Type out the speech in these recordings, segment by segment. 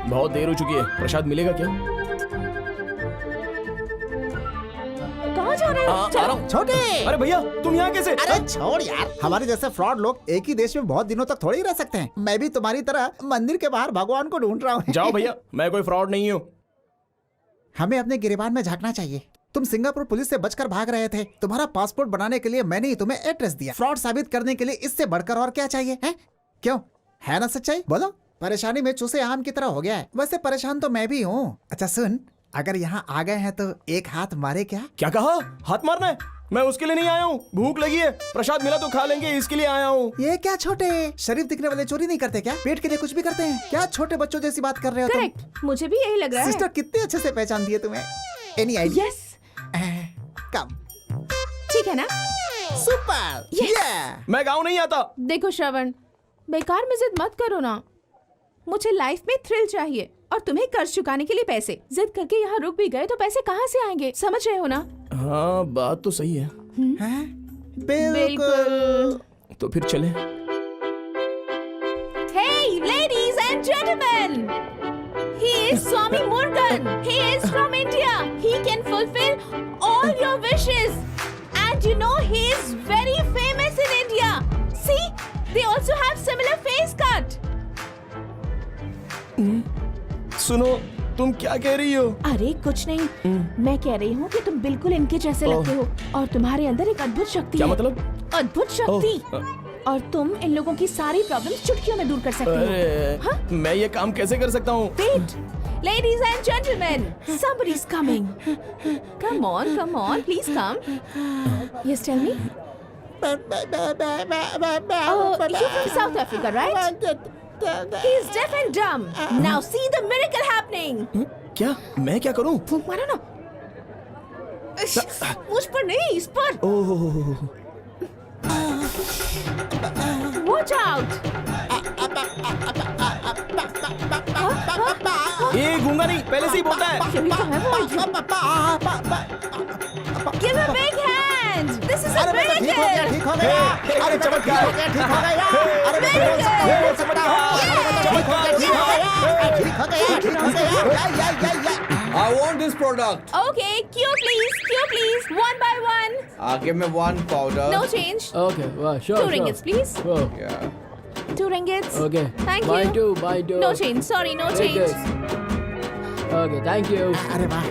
बहुत देर हो चुकी है, प्रसाद मिलेगा क्या? कहाँ जा रहे हो? आ रहा हूँ। छोटे, अरे भैया तुम यहाँ कैसे? अरे छोड़ यार, हमारे जैसे फ्रॉड लोग एक ही देश में बहुत दिनों तक थोड़ी रह सकते हैं। मैं भी तुम्हारी तरह मंदिर के बाहर भगवान को ढूंढ रहा हूँ। जाओ भैया, मैं कोई फ्रॉड नहीं हूँ। हमें अपने गिरेबान में झांकना चाहिए। तुम सिंगापुर पुलिस से बचकर भाग रहे थे। तुम्हारा पासपोर्ट बनाने के लिए मैंने ही तुम्हें एड्रेस दिया। फ्रॉड साबित करने के लिए इससे बढ़कर और क्या चाहिए है? क्यों, है ना सच्चाई? बोलो। परेशानी में चूसे आम की तरह हो गया है। वैसे परेशान तो मैं भी हूँ। अच्छा सुन, अगर यहाँ आ गए हैं तो एक हाथ मारे क्या? क्या कहा? हाथ मारना है? मैं उसके लिए नहीं आया हूँ, भूख लगी है, प्रसाद मिला तो खा लेंगे, इसके लिए आया हूँ। ये क्या छोटे, शरीफ दिखने वाले चोरी नहीं करते क्या? पेट के लिए कुछ भी करते हैं क्या? छोटे बच्चों जैसी बात कर रहे हो तुम। करेक्ट, मुझे भी यही लग रहा है। सिस्टर कितने अच्छे से पहचान दिए तुम्हें। Any idea? यस, कम। ठीक है ना? सुपर। Yes. मैं गाँव नहीं आता। देखो श्रवण, बेकार में जिद मत करो ना। मुझे लाइफ में थ्रिल चाहिए और तुम्हें कर्ज चुकाने के लिए पैसे। जिद करके यहाँ रुक भी गए तो पैसे कहाँ से आएंगे? समझ रहे हो ना? हाँ बात तो सही है। बिल्कुल। तो फिर चले। Hey, ladies and gentlemen, he is Swami Murugan. He is from India. He can fulfill all your wishes, and you know he is very famous in India. See, they also have similar face cut. सुनो, तुम क्या कह रही हो? अरे कुछ नहीं, मैं कह रही हूँ कि तुम बिल्कुल इनके जैसे लगते हो और तुम्हारे अंदर एक अद्भुत शक्ति क्या है। मतलब? अद्भुत शक्ति। और तुम इन लोगों की सारी प्रॉब्लम्स चुटकियों में दूर कर सकते हो। अरे, हाँ? मैं ये काम कैसे कर सकता हूँ? Wait, ladies and gentlemen, somebody's coming. Come on, please come. Yes, tell me. Oh, you're from South Africa, right? He's deaf and dumb. Now see the miracle happening. क्या? मैं क्या करूँ? फूंक मारो ना। मुझ पर नहीं, इस पर। ओह, Watch out. ये गूंगा नहीं, पहले से ही बोलता है। यही तो है वो। Give a big hand. This is a अरे बेटा, ठीक हो गया, miracle. ठीक हो गया। अरे चमत्कार। ठीक हो गया, ठीक हो गया। अरे बेटा, बोल सकता हूँ, बोल सकता हूँ। ठीक हो गया, ठीक हो गया, ठीक हो गया, ठीक हो गया। या। I want this product. Okay, queue please, one by one. Give me one powder. No change. Okay, well, sure. 2 ringgits, please. Oh, Yeah. 2 ringgits. okay. Thank Buy you. buy two. No change. Sorry, no Take change. this. Okay, thank you. अरे वाह,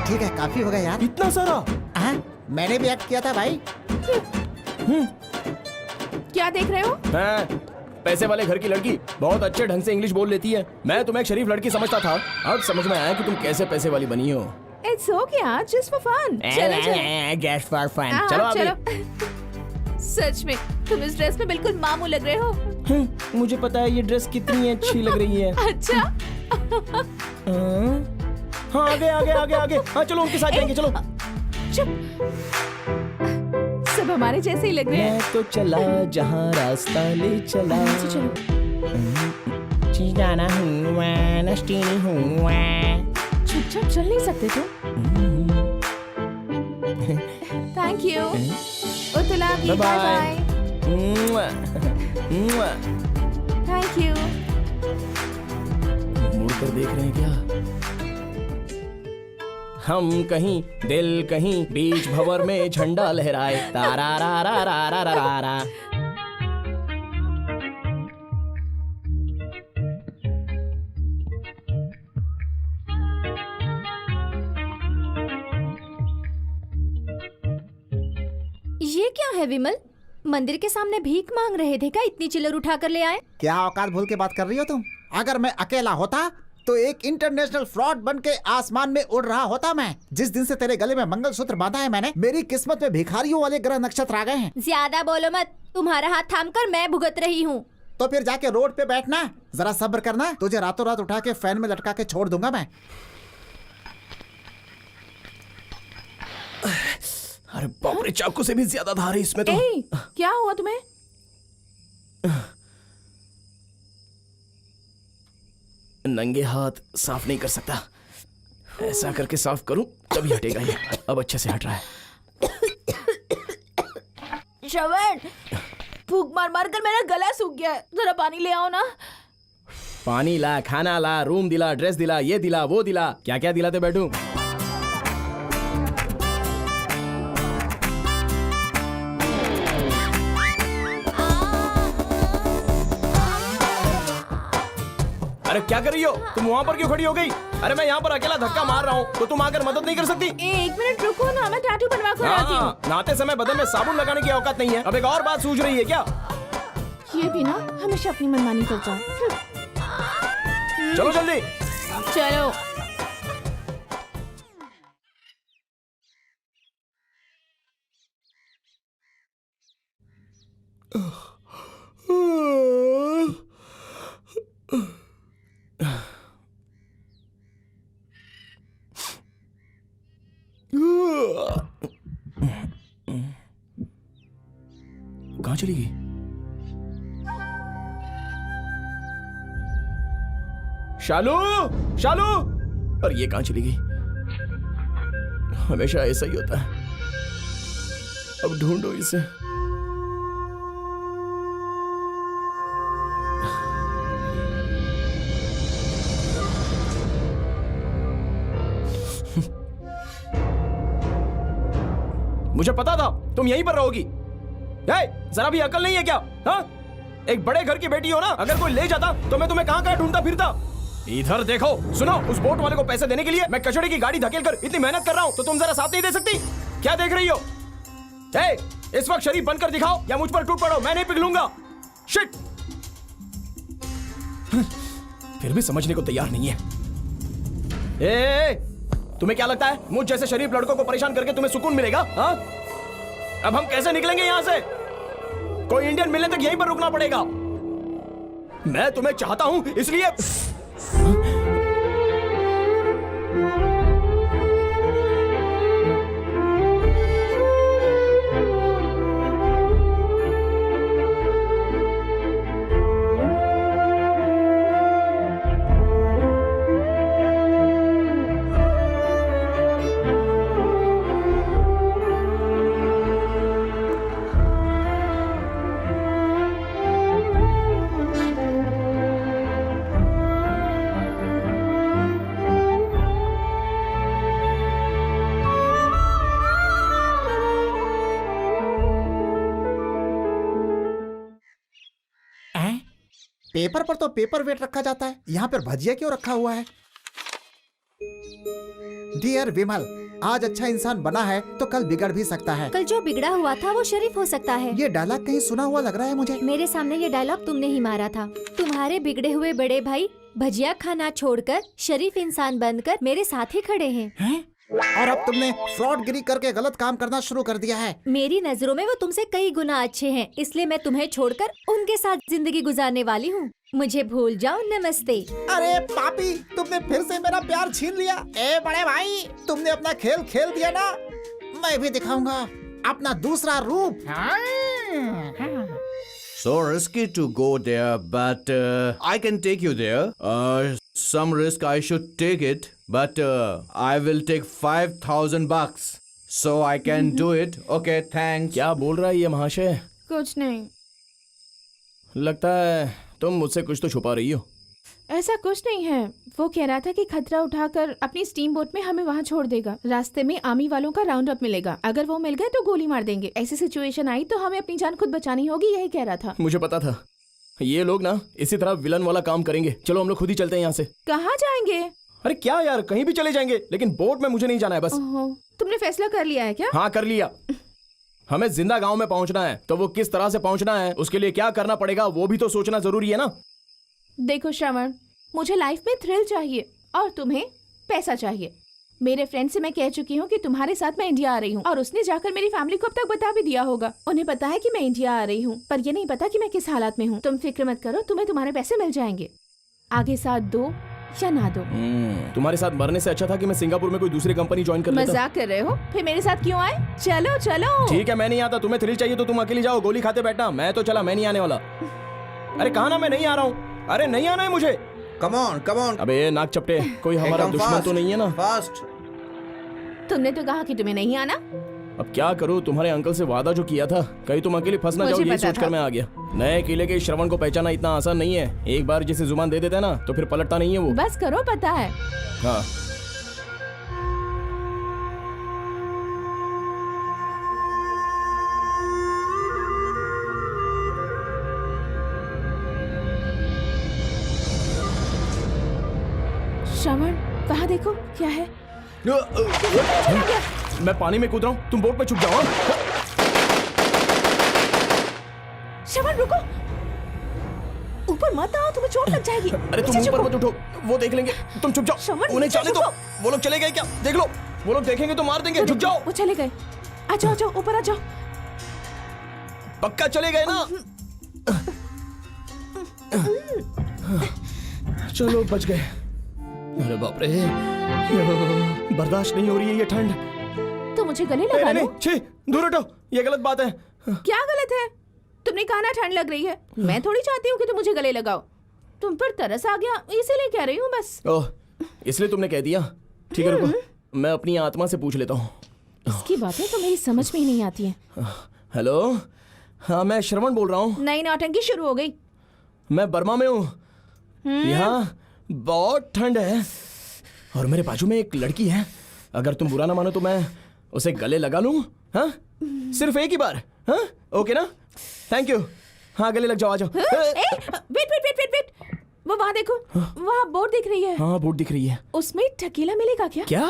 ठीक है, काफी हो गया यार। इतना सारा? हाँ, मैंने भी एक्ट किया था भाई। क्या देख रहे हो? मैं पैसे वाले घर की लड़की बहुत अच्छे ढंग से इंग्लिश बोल लेती है। मैं तुम्हें एक शरीफ लड़की समझता था, अब समझ में आया कि तुम कैसे पैसे वाली बनी हो। It's okay, just for fun. चलो। Just for fun. हाँ, चलो अभी। चलो। सच में तुम इस ड्रेस में बिल्कुल मामू लग रहे हो। मुझे पता है ये ड्रेस कितनी अच्छी लग रही है। अच्छा। हाँ आगे। हाँ चलो उनके साथ जाएंगे, चलो। चुप। सब हमारे जैसे ही लग रहे हैं। मैं तो चला जहाँ रास्ता ले चला। चलो। चिड़ाना हुआ, नष्टी हुआ। चुपचाप चल नहीं सकते तुम? Thank you. उतलागी, बाय बाय। Thank you. मुड़ कर देख रहे हैं क्या? हम कहीं दिल कहीं बीच भंवर में झंडा लहराए, तारा रा रा रा रा रा रा रा। ये क्या है विमल? मंदिर के सामने भीख मांग रहे थे क्या? इतनी चिल्लर उठा कर ले आए? क्या औकात भूल के बात कर रही हो तुम? अगर मैं अकेला होता तो एक इंटरनेशनल फ्रॉड बन के आसमान में उड़ रहा होता मैं। जिस दिन से तेरे गले में मंगलसूत्र बांधा है मैंने, मेरी किस्मत में भिखारियों वाले ग्रह नक्षत्र आ गए हैं। ज्यादा बोलो मत, तुम्हारा हाथ थामकर मैं भुगत रही हूँ। तो फिर जाके रोड पे बैठना, जरा सब्र करना, तुझे रातों रात उठा के फैन में लटका के छोड़ दूंगा मैं। अरे बाप रे, चाकू से भी ज्यादा धार है इसमें तो। ए, क्या हुआ तुम्हें? नंगे हाथ साफ नहीं कर सकता, ऐसा करके साफ करूं तभी हटेगा ये। अब अच्छे से हट रहा है। श्रवण, फूंक मार मार कर मेरा गला सूख गया है, जरा पानी ले आओ ना। पानी ला, खाना ला, रूम दिला, ड्रेस दिला, ये दिला, वो दिला, क्या क्या दिलाते बैठूं? अरे क्या कर रही हो तुम? वहाँ पर क्यों खड़ी हो गई? अरे मैं यहाँ पर अकेला धक्का मार रहा हूँ, तो तुम आकर मदद नहीं कर सकती? एक मिनट रुको ना, मैं टैटू बनवा कर आती हूँ। हाँ, नहाते समय बदन में साबुन लगाने की औकात नहीं है। अब एक और बात सूझ रही है क्या? ये भी ना हमेशा अपनी मनमानी करता है। चलो जल्दी। चलो। कहाँ चली गई? शालू, शालू! और ये कहाँ चली गई? हमेशा ऐसा ही होता है। अब ढूंढो इसे। मुझे पता था तुम यहीं पर रहोगी। जरा भी अकल नहीं है क्या? हाँ? एक बड़े घर की बेटी हो ना, अगर कोई ले जाता तो मैं तुम्हें कहां ढूंढता फिरता। इधर देखो, सुनो, उस बोट वाले को पैसे देने के लिए मैं कचड़े की गाड़ी धकेल कर इतनी मेहनत कर रहा हूं, तो तुम जरा साथ नहीं दे सकती? क्या देख रही हो? इस वक्त शरीफ बनकर दिखाओ या मुझ पर टूट पड़ो, मैं नहीं पिघलूंगा। शिट! फिर भी समझने को तैयार नहीं है। तुम्हें क्या लगता है मुझ जैसे शरीफ लड़कों को परेशान करके तुम्हें सुकून मिलेगा? हाँ? अब हम कैसे निकलेंगे यहां से? कोई इंडियन मिलने तक यहीं पर रुकना पड़ेगा। मैं तुम्हें चाहता हूं इसलिए। पेपर पर तो पेपर वेट रखा जाता है, यहाँ पर भजिया क्यों रखा हुआ है? डियर विमल, आज अच्छा इंसान बना है तो कल बिगड़ भी सकता है। कल जो बिगड़ा हुआ था वो शरीफ हो सकता है। ये डायलॉग कहीं सुना हुआ लग रहा है मुझे। मेरे सामने ये डायलॉग तुमने ही मारा था। तुम्हारे बिगड़े हुए बड़े भाई भजिया खाना छोड़कर शरीफ इंसान बनकर मेरे साथ ही खड़े हैं। और अब तुमने फ्रॉडगिरी करके गलत काम करना शुरू कर दिया है। मेरी नजरों में वो तुमसे कई गुना अच्छे हैं, इसलिए मैं तुम्हें छोड़कर उनके साथ जिंदगी गुजारने वाली हूँ। मुझे भूल जाओ। नमस्ते। अरे पापी, तुमने फिर से मेरा प्यार छीन लिया। ए बड़े भाई, तुमने अपना खेल खेल दिया ना, मैं भी दिखाऊंगा अपना दूसरा रूप। So risky to go there, but I can take you there. Some risk I should take it, but I will take $5,000. So I can do it. Okay, thanks. क्या बोल रहा है ये महाशय? कुछ नहीं। लगता है तुम मुझसे कुछ तो छुपा रही हो। ऐसा कुछ नहीं है। वो कह रहा था कि खतरा उठाकर अपनी स्टीम बोट में हमें वहाँ छोड़ देगा। रास्ते में आर्मी वालों का राउंड अप मिलेगा, अगर वो मिल गए तो गोली मार देंगे। ऐसी सिचुएशन आई तो हमें अपनी जान खुद बचानी होगी, यही कह रहा था। मुझे पता था ये लोग ना इसी तरह विलन वाला काम करेंगे। चलो हम लोग खुद ही चलते हैं यहाँ से। कहाँ जाएंगे? अरे क्या यार, कहीं भी चले जाएंगे, लेकिन बोट में मुझे नहीं जाना है बस। ओहो, तुमने फैसला कर लिया है क्या? हाँ कर लिया। हमें जिंदा गांव में पहुंचना है, तो वो किस तरह से पहुंचना है, उसके लिए क्या करना पड़ेगा, वो भी तो सोचना जरूरी है ना। देखो श्रवण, मुझे लाइफ में थ्रिल चाहिए और तुम्हें पैसा चाहिए। मेरे फ्रेंड से मैं कह चुकी हूँ कि तुम्हारे साथ मैं इंडिया आ रही हूँ, और उसने जाकर मेरी फैमिली को अब तक बता भी दिया होगा। उन्हें पता है कि मैं इंडिया आ रही हूँ, पर ये नहीं पता कि मैं किस हालात में हूँ। तुम फिक्र मत करो, तुम्हें तुम्हारे पैसे मिल जाएंगे। आगे साथ दो या ना दो। तुम्हारे साथ मरने से अच्छा था कि मैं सिंगापुर में कोई दूसरी कंपनी ज्वाइन कर लेता। मजाक कर रहे हो? फिर मेरे साथ क्यों आए? चलो चलो। ठीक है, मैं नहीं आता। तुम्हें थ्रिल चाहिए तो तुम अकेली जाओ, गोली खाते बैठना। मैं तो चला, मैं नहीं आने वाला। अरे कहा ना मैं नहीं आ रहा हूँ। अरे नहीं आना है मुझे। Come on, come on. अबे नाक चपटे, कोई हमारा एकदम दुश्मन fast, तो नहीं है ना? Fast. तुमने तो कहा कि तुम्हें नहीं आना। अब क्या करूं, तुम्हारे अंकल से वादा जो किया था, कहीं तुम अकेले फंस ना मुझे जाओ, ये पता सोचकर था। मैं आ गया। नए किले के श्रवण को पहचाना इतना आसान नहीं है। एक बार जिसे जुबान दे देता है ना तो फिर पलटता नहीं है वो। बस करो, पता है। हाँ श्रवण, वहाँ देखो क्या है। मैं पानी में कूद रहा हूँ, तुम बोट पे छुप जाओ। हाँ? श्रवण रुको, ऊपर मत आओ, तुम्हें चोट लग जाएगी। अरे तुम नीचे ऊपर झुको। मत उठो, वो देख लेंगे। तुम छुप जाओ, श्रवण, उन्हें नीचे जाने दो। झुको। वो लोग चले गए क्या? देख लो, वो लोग देखेंगे तो मार देंगे। छुप जाओ। वो चले गए। आ जाओ, जाओ ऊपर आ जाओ। पक्का चले गए ना? चलो बच गए। अरे बाप रे, बर्दाश्त नहीं हो रही है ये ठंड। तो मुझे गले लगा लो। छी, दूर हटो, ये गलत बात है। क्या गलत है? तुमने कहा ना ठंड लग रही है। मैं थोड़ी चाहती हूँ कि तुम मुझे गले लगाओ। तुम पर तरस आ गया, इसीलिए कह रही हूँ बस। ओह, इसलिए तुमने कह दिया। ठीक है रुको, मैं अपनी आत्मा से पूछ लेता हूँ। इसकी बातें तो मेरी समझ में ही नहीं आती हैं। हेलो, हाँ मैं श्रवण बोल रहा हूँ। नई नौटंकी शुरू हो गई। मैं बर्मा में हूँ। यहाँ बहुत ठंड है और मेरे बाजू में एक लड़की है। अगर तुम बुरा ना मानो तो मैं उसे गले लगा लूँ। हाँ, सिर्फ एक ही बार। हाँ, ओके ना? Thank you. हाँ, गले लग जाओ, आ जाओ। Wait wait wait wait wait, वो वहाँ देखो, वहाँ बोर्ड दिख रही है। हाँ, बोट दिख रही है। उसमें टकीला मिलेगा क्या? क्या?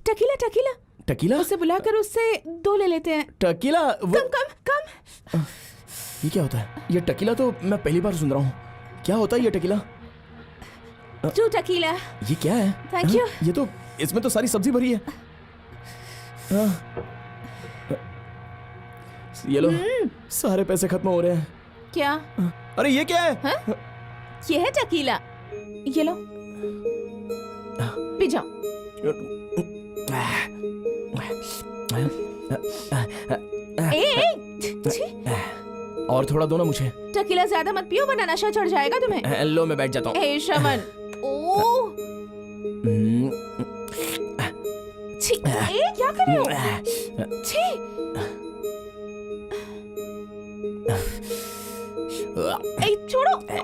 Tequila tequila. टकीला? उसे बुलाकर उससे 2 ले लेते हैं। टकीला? वो कम कम कम। ये क्या होता है? ये टकीला तो मैं पहली बार सुन रहा हूँ। क्या होता है ये टकीला? 2 टकीला। ये क्या है? Thank हाँ? you. ये तो, इसमें तो सारी सब्जी भरी है। हाँ। ये लो, सारे पैसे खत्म हो रहे हैं। क्या? अरे ये क्या है? हाँ? ये है टकीला। ये लो, पी जाओ। छी, और थोड़ा दो ना मुझे। टकीला ज्यादा मत पियो वरना नशा चढ़ जाएगा तुम्हें। हेलो, मैं बैठ जाता हूँ। ए श्रवण, ओह, छी, ए क्या कर रहे हो? छी, ए छोड़ो।